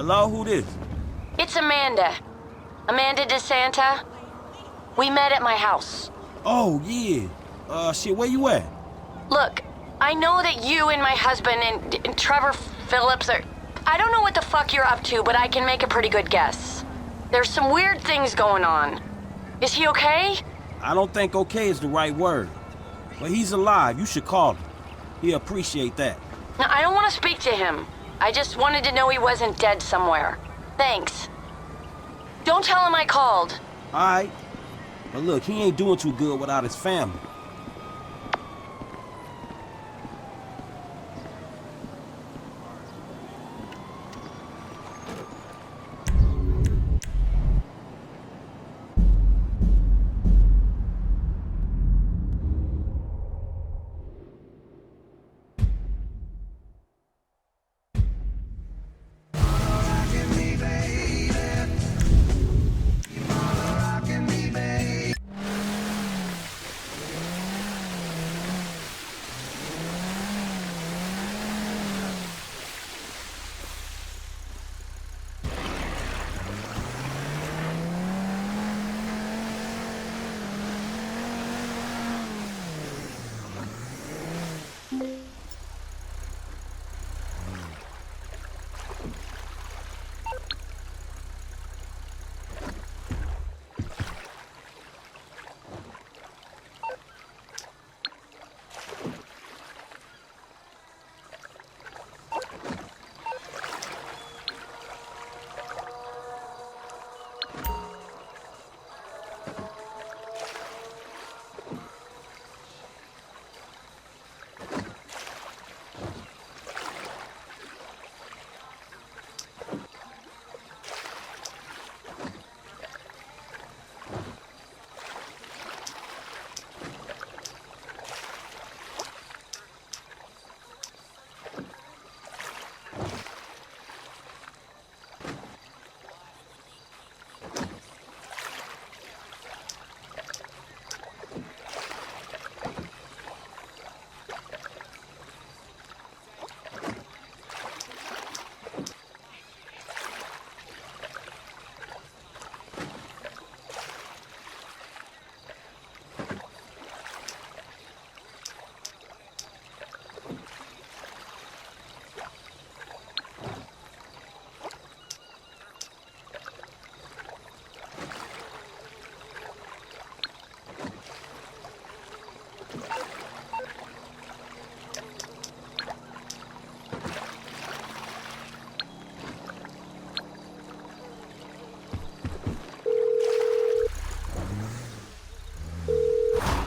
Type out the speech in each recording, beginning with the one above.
Hello, who this? It's Amanda. Amanda DeSanta. We met at my house. Oh, yeah. Shit, where you at? Look, I know that you and my husband and Trevor Phillips are... I don't know what the fuck you're up to, but I can make a pretty good guess. There's some weird things going on. Is he okay? I don't think okay is the right word. But he's alive. You should call him. He'll appreciate that. No, I don't want to speak to him. I just wanted to know he wasn't dead somewhere. Thanks. Don't tell him I called. All right. But look, he ain't doing too good without his family.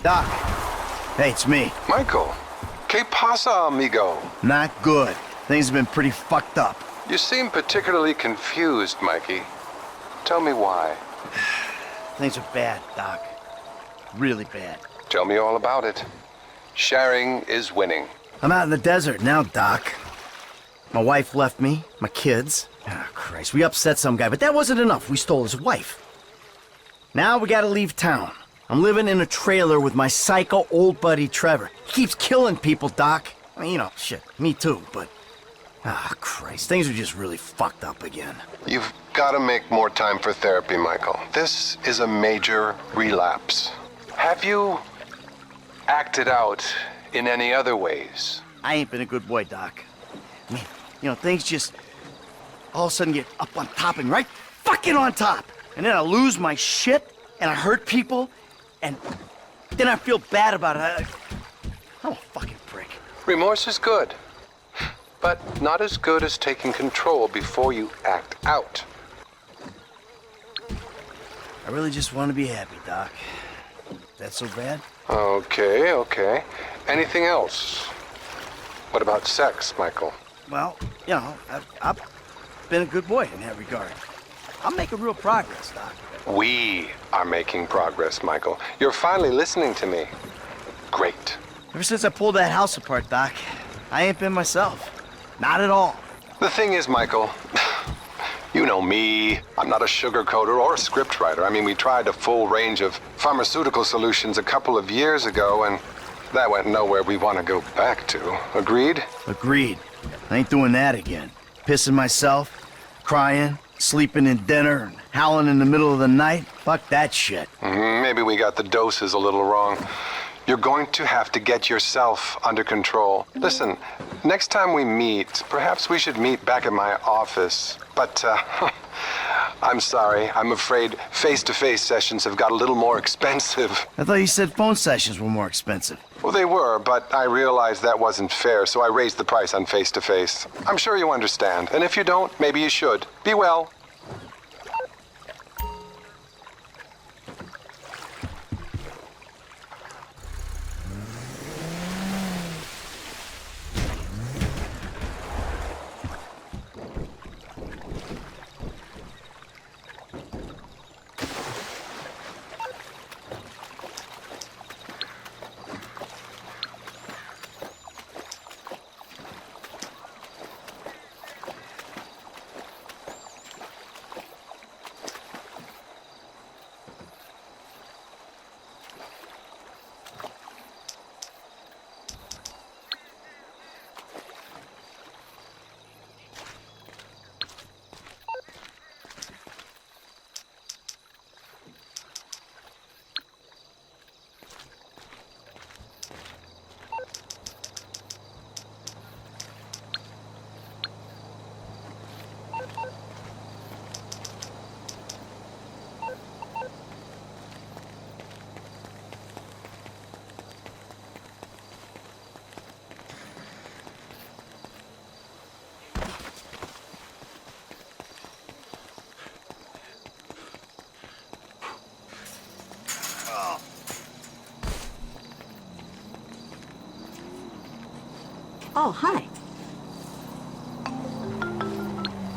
Doc. Hey, it's me. Michael. ¿Qué pasa, amigo? Not good. Things have been pretty fucked up. You seem particularly confused, Mikey. Tell me why. Things are bad, Doc. Really bad. Tell me all about it. Sharing is winning. I'm out in the desert now, Doc. My wife left me, my kids. Oh, Christ, we upset some guy, but that wasn't enough. We stole his wife. Now we gotta leave town. I'm living in a trailer with my psycho old buddy Trevor. He keeps killing people, Doc. I mean, you know, shit, me too, but... Ah, Christ, things are just really fucked up again. You've got to make more time for therapy, Michael. This is a major relapse. Have you acted out in any other ways? I ain't been a good boy, Doc. I mean, you know, things just all of a sudden get up on top and right fucking on top. And then I lose my shit, and I hurt people, and then I feel bad about it. I'm a fucking prick. Remorse is good, but not as good as taking control before you act out. I really just want to be happy, Doc. That so bad? Okay. Anything else? What about sex, Michael? Well, you know, I've been a good boy in that regard. I'm making real progress, Doc. We are making progress, Michael. You're finally listening to me. Great. Ever since I pulled that house apart, Doc, I ain't been myself. Not at all. The thing is, Michael, you know me. I'm not a sugarcoater or a scriptwriter. I mean, we tried a full range of pharmaceutical solutions a couple of years ago, and that went nowhere we want to go back to. Agreed? Agreed. I ain't doing that again. Pissing myself, Crying, sleeping in dinner, and howling in the middle of the night. Fuck that shit. Maybe we got the doses a little wrong. You're going to have to get yourself under control. Listen, next time we meet, perhaps we should meet back at my office. But, I'm sorry. I'm afraid face-to-face sessions have got a little more expensive. I thought you said phone sessions were more expensive. Well, they were, but I realized that wasn't fair, so I raised the price on face-to-face. I'm sure you understand, and if you don't, maybe you should. Be well. Oh, hi.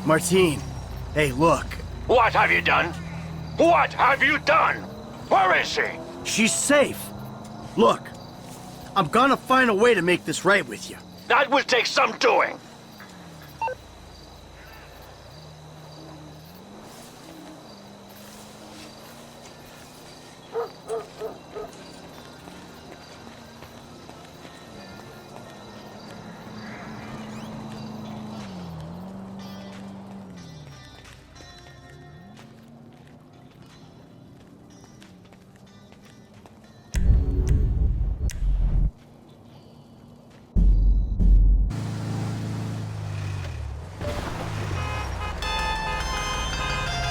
Martine, hey, look. What have you done? What have you done? Where is she? She's safe. Look, I'm gonna find a way to make this right with you. That will take some doing.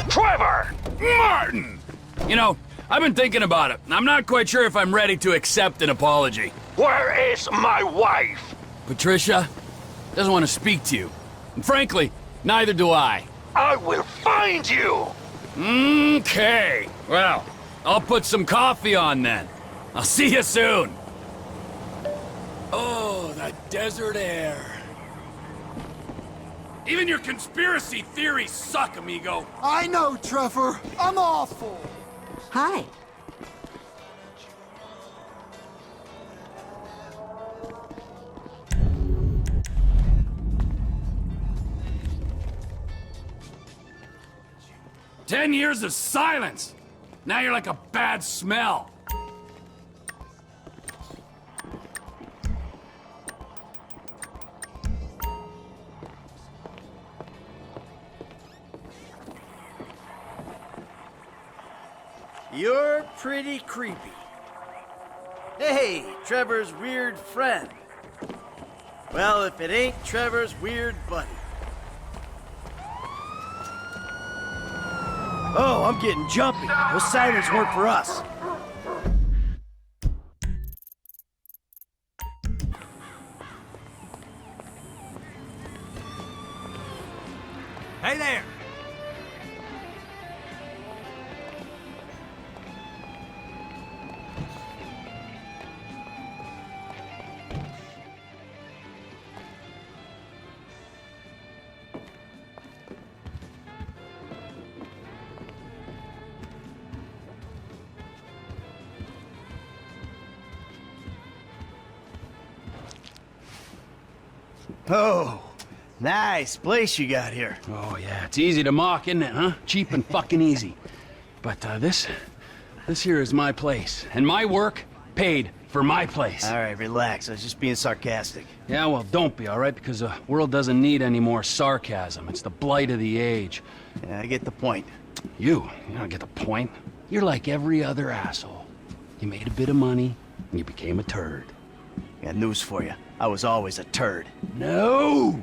Trevor! Martin! You know, I've been thinking about it. I'm not quite sure if I'm ready to accept an apology. Where is my wife? Patricia doesn't want to speak to you. And frankly, neither do I. I will find you! Okay. Well, I'll put some coffee on then. I'll see you soon. Oh, that desert air. Even your conspiracy theories suck, amigo. I know, Trevor. I'm awful. Hi. "10 years of silence. Now you're like a bad smell." You're pretty creepy. Hey, Trevor's weird friend. Well, if it ain't Trevor's weird buddy. Oh, I'm getting jumpy. Those sirens weren't for us. Hey there! Oh, nice place you got here. Oh, yeah, it's easy to mock, isn't it, huh? Cheap and fucking easy. But this here is my place, and my work paid for my place. All right, relax. I was just being sarcastic. Yeah, well, don't be, all right? Because the world doesn't need any more sarcasm. It's the blight of the age. Yeah, I get the point. You don't get the point. You're like every other asshole. You made a bit of money, and you became a turd. Got news for you. I was always a turd. No!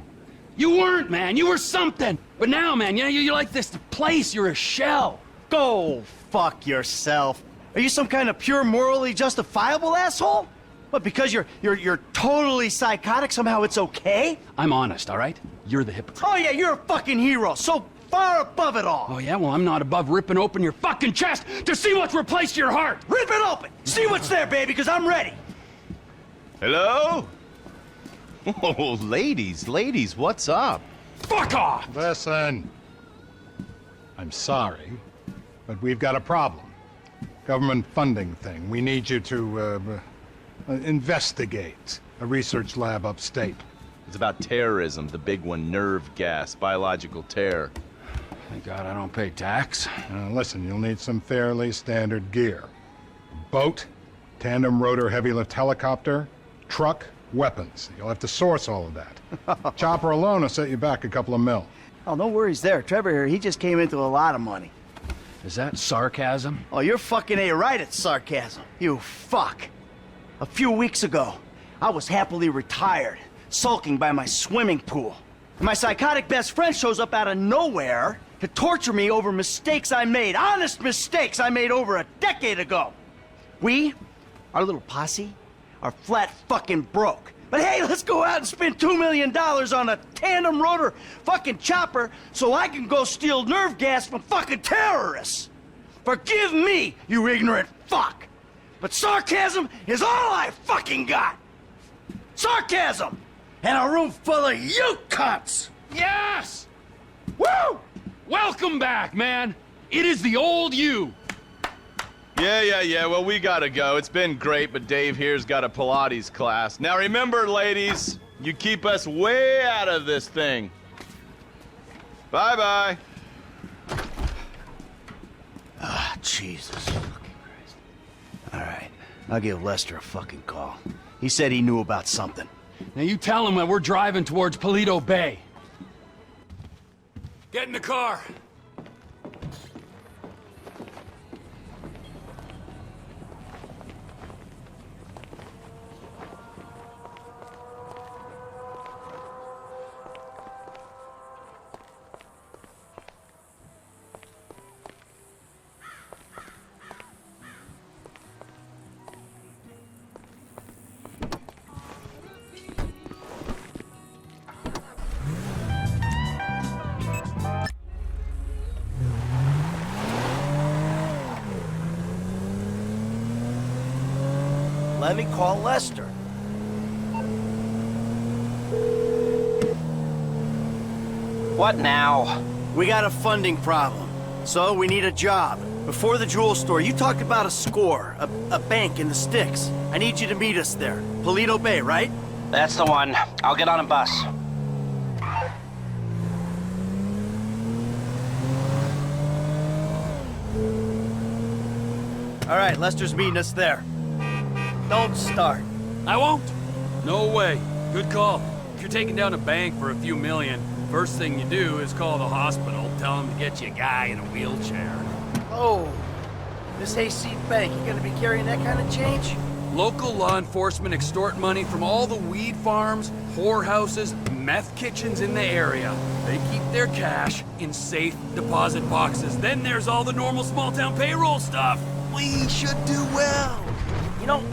You weren't, man. You were something. But now, man, you're like this place. You're a shell. Go fuck yourself. Are you some kind of pure morally justifiable asshole? What, because you're totally psychotic, somehow it's okay? I'm honest, all right? You're the hypocrite. Oh yeah, you're a fucking hero, so far above it all. Oh, yeah? Well, I'm not above ripping open your fucking chest to see what's replaced your heart. Rip it open! See what's there, baby, because I'm ready. Hello? Oh, ladies, what's up? Fuck off! Listen. I'm sorry, but we've got a problem. Government funding thing. We need you to, investigate a research lab upstate. It's about terrorism, the big one, nerve gas, biological terror. Thank God I don't pay tax. Listen, you'll need some fairly standard gear. Boat, tandem rotor heavy lift helicopter, truck, weapons. You'll have to source all of that. Chopper alone will set you back a couple of mil. Oh, no worries there. Trevor here, he just came into a lot of money. Is that sarcasm? Oh, you're fucking A-right at sarcasm. You fuck. A few weeks ago, I was happily retired, sulking by my swimming pool. And my psychotic best friend shows up out of nowhere to torture me over mistakes I made, honest mistakes I made over a decade ago. We, our little posse, are flat fucking broke. But hey, let's go out and spend $2 million on a tandem rotor fucking chopper so I can go steal nerve gas from fucking terrorists. Forgive me, you ignorant fuck. But sarcasm is all I fucking got. Sarcasm! And a room full of you cunts! Yes! Woo! Welcome back, man. It is the old you. Yeah, well, we gotta go. It's been great, but Dave here's got a Pilates class. Now remember, ladies, you keep us way out of this thing. Bye-bye. Ah, Jesus fucking Christ. All right, I'll give Lester a fucking call. He said he knew about something. Now you tell him that we're driving towards Paleto Bay. Get in the car. Let me call Lester. What now? We got a funding problem, so we need a job. Before the jewel store, you talked about a score, a bank in the sticks. I need you to meet us there. Paleto Bay, right? That's the one. I'll get on a bus. All right, Lester's meeting us there. Don't start. I won't. No way. Good call. If you're taking down a bank for a few million, first thing you do is call the hospital, tell them to get you a guy in a wheelchair. Oh, this hayseed bank, you gonna be carrying that kind of change? Local law enforcement extort money from all the weed farms, whorehouses, meth kitchens in the area. They keep their cash in safe deposit boxes. Then there's all the normal small-town payroll stuff. We should do well. You know,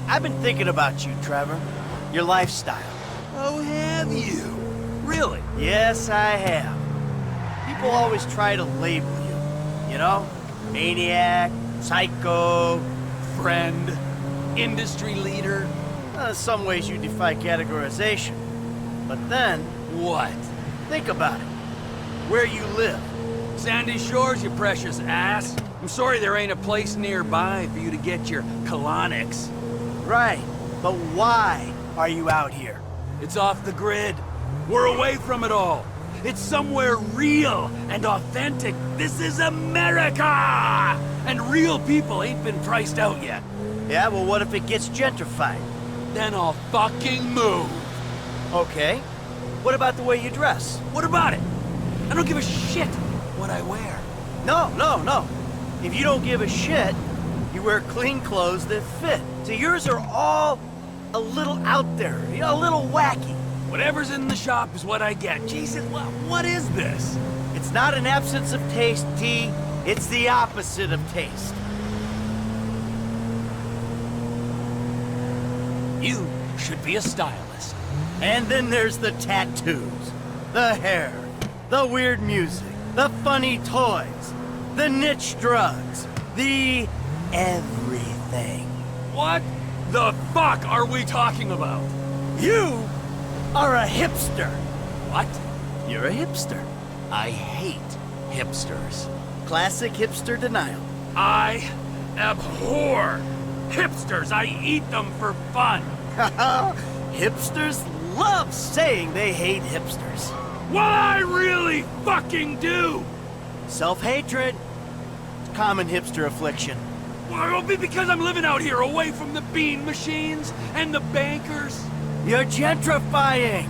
I've been thinking about you, Trevor. Your lifestyle. Oh, have you? Really? Yes, I have. People always try to label you. You know? Maniac, psycho, Friend, industry leader. in some ways you defy categorization. But then, What? think about it. Where you live. Sandy Shores, you precious ass. I'm sorry there ain't a place nearby for you to get your colonics. Right. But why are you out here? It's off the grid. We're away from it all. It's somewhere real and authentic. This is America! And real people ain't been priced out yet. Yeah, well, what if it gets gentrified? Then I'll fucking move. Okay. What about the way you dress? What about it? I don't give a shit what I wear. No. If you don't give a shit, you wear clean clothes that fit. So yours are all a little out there, a little wacky. Whatever's in the shop is what I get. Jesus, what is this? It's not an absence of taste, T. It's the opposite of taste. You should be a stylist. And then there's the tattoos, the hair, the weird music, the funny toys, the niche drugs, the everything. What the fuck are we talking about? You are a hipster. What? You're a hipster. I hate hipsters. Classic hipster denial. I abhor hipsters. I eat them for fun. Hipsters love saying they hate hipsters. What I really fucking do. Self-hatred. Common hipster affliction. Well, it'll be because I'm living out here away from the bean machines and the bankers. You're gentrifying.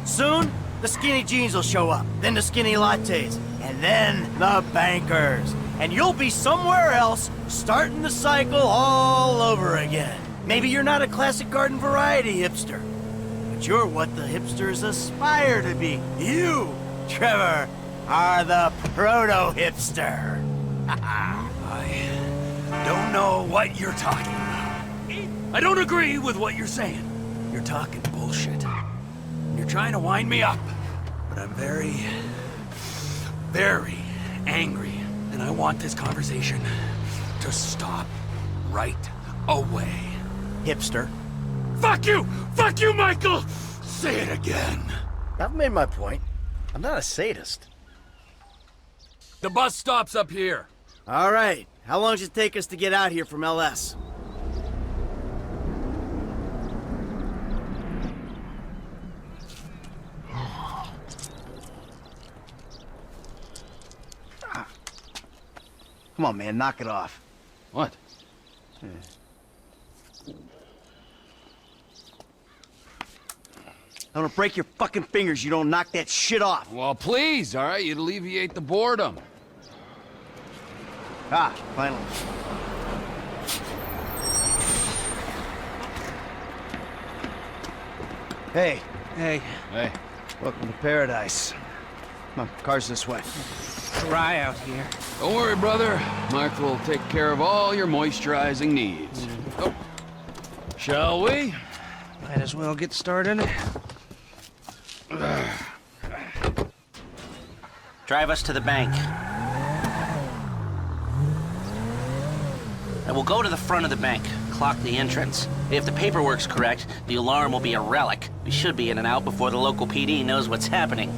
Soon, the skinny jeans will show up, then the skinny lattes, and then the bankers. And you'll be somewhere else, starting the cycle all over again. Maybe you're not a classic garden variety hipster, but you're what the hipsters aspire to be. You, Trevor, are the proto-hipster. I don't know what you're talking about. I don't agree with what you're saying. You're talking bullshit. You're trying to wind me up. But I'm very, very angry. And I want this conversation to stop right away. Hipster. Fuck you! Fuck you, Michael! Say it again. I've made my point. I'm not a sadist. The bus stop's up here. All right. How long does it take us to get out here from LS? Come on, man, knock it off. What? I'm gonna break your fucking fingers. You don't knock that shit off. Well, please, all right? You'd alleviate the boredom. Ah, finally. Hey. Hey. Welcome to paradise. Come on, car's this way. Dry out here. Don't worry, brother. Michael will take care of all your moisturizing needs. Oh. Shall we? Might as well get started. Drive us to the bank. And we'll go to the front of the bank, clock the entrance. If the paperwork's correct, the alarm will be a relic. We should be in and out before the local PD knows what's happening.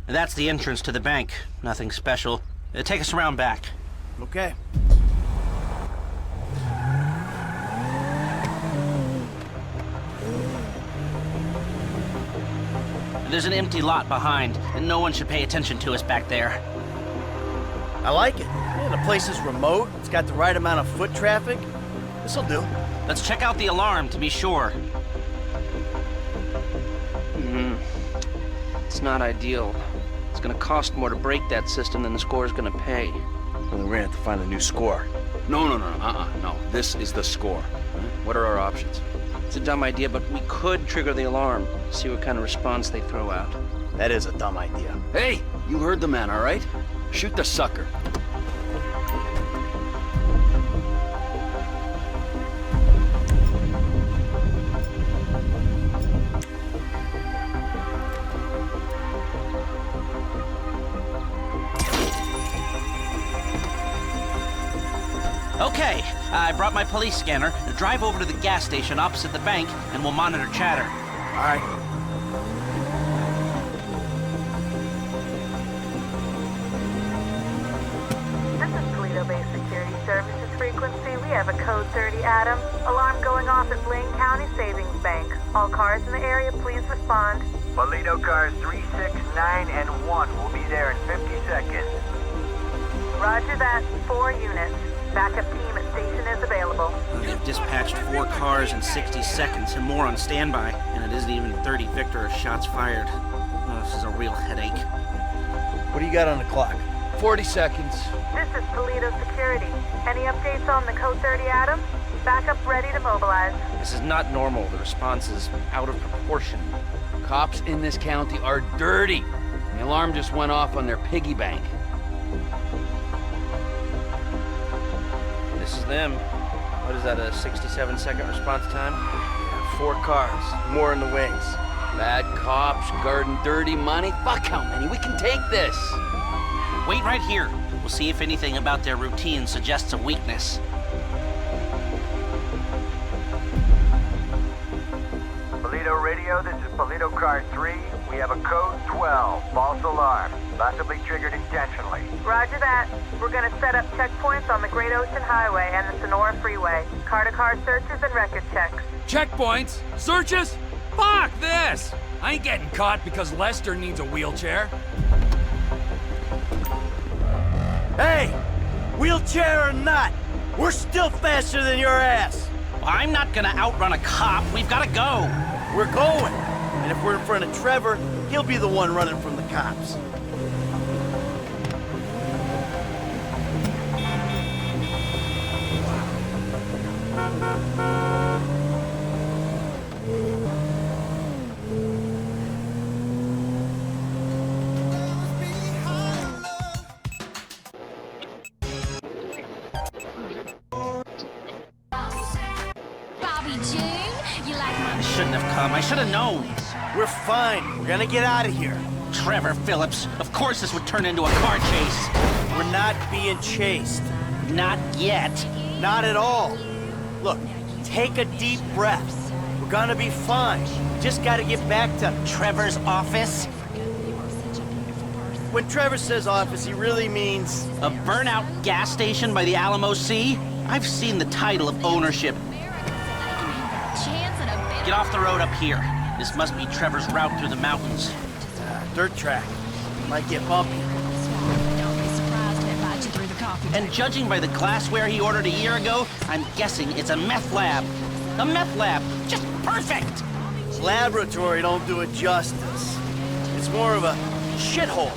That's the entrance to the bank. Nothing special. Take us around back. Okay. There's an empty lot behind, and no one should pay attention to us back there. I like it. Yeah, the place is remote. It's got the right amount of foot traffic. This'll do. Let's check out the alarm to be sure. It's not ideal. It's gonna cost more to break that system than the score's gonna pay. Well, then we're gonna have to find a new score. No. This is the score. What are our options? It's a dumb idea, but we could trigger the alarm. See what kind of response they throw out. That is a dumb idea. Hey, you heard the man, all right? Shoot the sucker. Okay, I brought my police scanner. Drive over to the gas station opposite the bank, and we'll monitor chatter. All right. This is Toledo Bay Security Services frequency. We have a code 30 Adam. Alarm going off at Blaine County Savings Bank. All cars in the area, please respond? Paleto cars 3, 6, 9, and 1 will be there in 50 seconds. Roger that. 4 units. Backup team at station is available. They've dispatched 4 cars in 60 seconds and more on standby, and it isn't even 30 Victor shots fired. Oh, this is a real headache. What do you got on the clock? 40 seconds. This is Paleto Security. Any updates on the Code 30 Adam? Backup ready to mobilize. This is not normal. The response is out of proportion. Cops in this county are dirty. The alarm just went off on their piggy bank. This is them. What is that, a 67-second response time? 4 cars, more in the wings. Bad cops, guarding dirty money. Fuck how many? We can take this. Wait right here. We'll see if anything about their routine suggests a weakness. Paleto radio, this is Paleto car 3. We have a code 12, false alarm, possibly triggered intentionally. Roger that. We're gonna set up checkpoints on the Great Ocean Highway and the Sonora Freeway. Car-to-car searches and record checks. Checkpoints? Searches? Fuck this! I ain't getting caught because Lester needs a wheelchair. Hey! Wheelchair or not, we're still faster than your ass! Well, I'm not gonna outrun a cop. We've gotta go. We're going! And if we're in front of Trevor, he'll be the one running from the cops. I shouldn't have come. I should have known. We're fine. We're gonna get out of here. Trevor Phillips. Of course this would turn into a car chase. We're not being chased. Not yet. Not at all. Look, take a deep breath. We're gonna be fine. Just gotta get back to Trevor's office. When Trevor says office, he really means... A burnout gas station by the Alamo Sea? I've seen the title of ownership. Get off the road up here. This must be Trevor's route through the mountains. Dirt track. Might get bumpy. And judging by the glassware he ordered a year ago, I'm guessing it's a meth lab. A meth lab. Just perfect! Laboratory don't do it justice. It's more of a shithole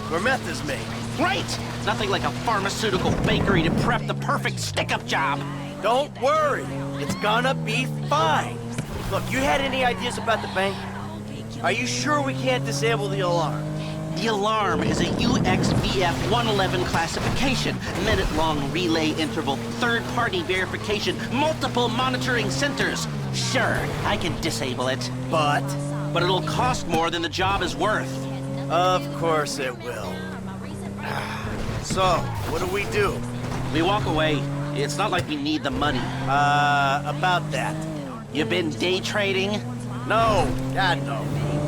where meth is made. Right! Nothing like a pharmaceutical bakery to prep the perfect stick-up job. Don't worry. It's gonna be fine. Look, you had any ideas about the bank? Are you sure we can't disable the alarm? The alarm is a UXVF 111 classification, minute-long relay interval, third-party verification, multiple monitoring centers. Sure, I can disable it. But it'll cost more than the job is worth. Of course it will. So, what do? We walk away. It's not like we need the money. About that. You've been day trading? No, God no.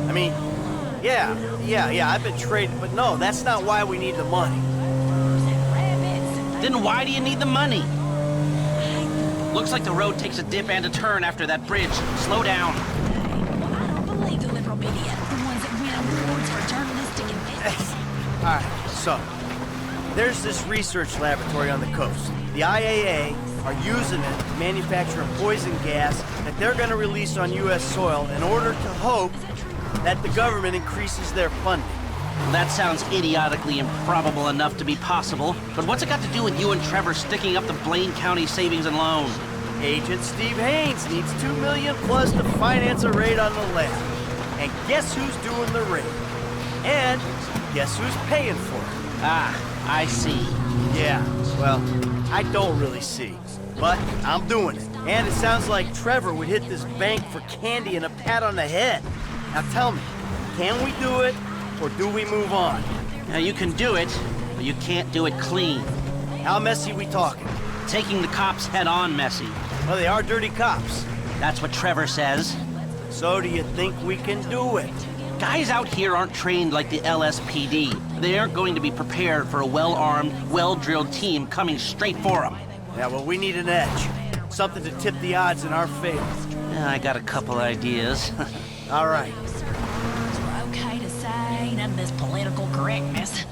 I mean, yeah, I've been trading, but no, that's not why we need the money. Then why do you need the money? Looks like the road takes a dip and a turn after that bridge. Slow down. I don't believe the liberal media, the ones that win awards for journalistic advances. All right, so, there's this research laboratory on the coast. The IAA are using it to manufacture a poison gas that they're going to release on U.S. soil in order to hope that the government increases their funding. Well, that sounds idiotically improbable enough to be possible, but what's it got to do with you and Trevor sticking up the Blaine County Savings and Loan? Agent Steve Haynes needs $2 million plus to finance a raid on the lab. And guess who's doing the raid? And guess who's paying for it? Ah, I see. Yeah, well, I don't really see, but I'm doing it. And it sounds like Trevor would hit this bank for candy and a pat on the head. Now tell me, can we do it, or do we move on? Now, you can do it, but you can't do it clean. How messy we talking? Taking the cops head-on messy. Well, they are dirty cops. That's what Trevor says. So do you think we can do it? Guys out here aren't trained like the LSPD. They aren't going to be prepared for a well-armed, well-drilled team coming straight for them. Yeah, well, we need an edge. Something to tip the odds in our favor. I got a couple ideas. All right. say, none of this political correctness.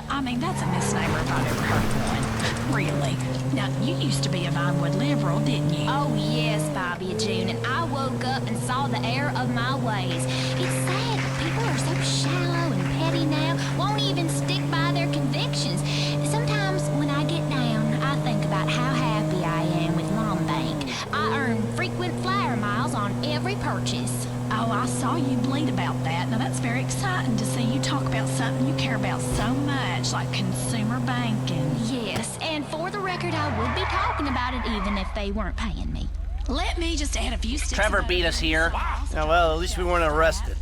I mean, that's a misnomer if I've ever heard one. Really. Now, you used to be a Vinewood liberal, didn't you? Oh, yes, Bobby June, and I woke up and saw the error of my ways. It's sad that people are so shallow and petty now, won't even stick by their convictions. Sometimes when I get down, I think about how happy I am with Mom Bank. I earn frequent flyer miles on every purchase. Oh, I saw you bleed about that. Now, that's very exciting to see you talk about something you care about so much, like consumer banking. Yes, and for the record, I would be talking about it even if they weren't paying me. Let me just add a few sticks. Trevor beat us here. Yeah, well, at least we weren't arrested.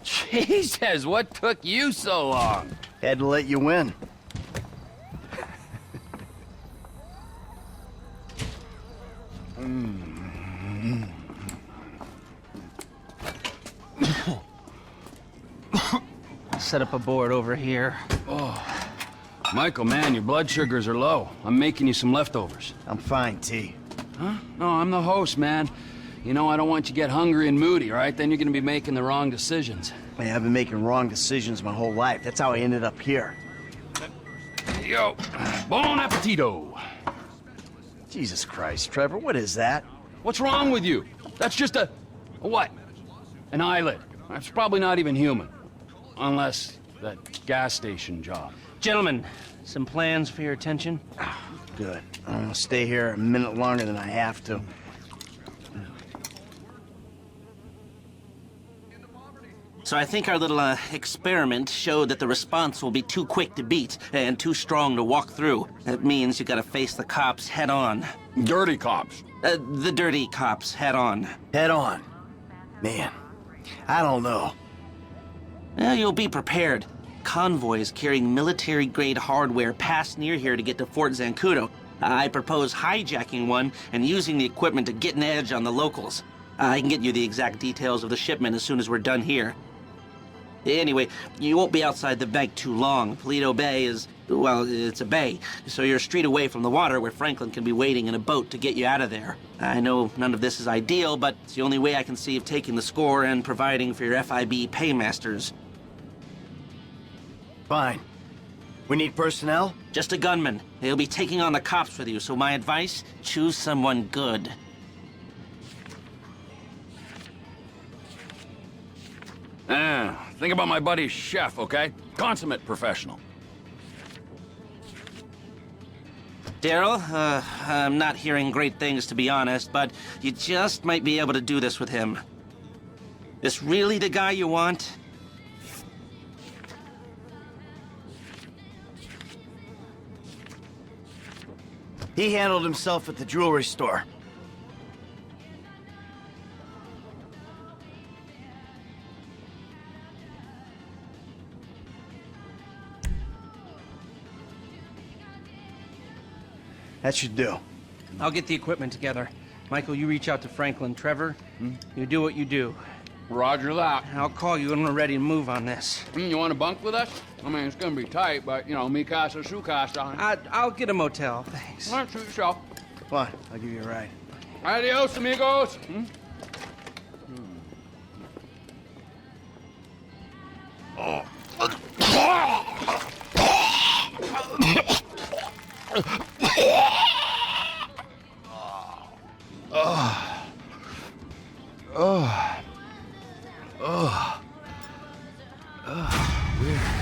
Jesus, what took you so long? Had to let you win. Set up a board over here. Oh, Michael, man, your blood sugars are low. I'm making you some leftovers. I'm fine, T. Huh? No, I'm the host, man. You know, I don't want you to get hungry and moody, right? Then you're gonna be making the wrong decisions. Man, I've been making wrong decisions my whole life. That's how I ended up here. Yo, bon appetito. Jesus Christ, Trevor, what is that? What's wrong with you? That's just a what? An eyelid. That's probably not even human. Unless that gas station job. Gentlemen, some plans for your attention? Good. I'm gonna stay here a minute longer than I have to. So I think our little experiment showed that the response will be too quick to beat and too strong to walk through. That means you gotta face the cops head on. Dirty cops. The dirty cops head on. Head on? Man, I don't know. Well, you'll be prepared. Convoys carrying military-grade hardware pass near here to get to Fort Zancudo. I propose hijacking one and using the equipment to get an edge on the locals. I can get you the exact details of the shipment as soon as we're done here. Anyway, you won't be outside the bank too long. Paleto Bay is, well, it's a bay, so you're a street away from the water where Franklin can be waiting in a boat to get you out of there. I know none of this is ideal, but it's the only way I can see of taking the score and providing for your FIB paymasters. Fine. We need personnel? Just a gunman. They'll be taking on the cops with you, so my advice, choose someone good. Think about my buddy Chef, okay? Consummate professional. Daryl, I'm not hearing great things, to be honest, but you just might be able to do this with him. This really the guy you want? He handled himself at the jewelry store. That should do. I'll get the equipment together. Michael, you reach out to Franklin. Trevor, you do what you do. Roger that. I'll call you when we're ready to move on this. You want to bunk with us? I mean, it's gonna be tight, but, you know, mi casa, su casa. I'll get a motel, thanks. All right, suit yourself. Come on, I'll give you a ride. Adios, amigos. Weird.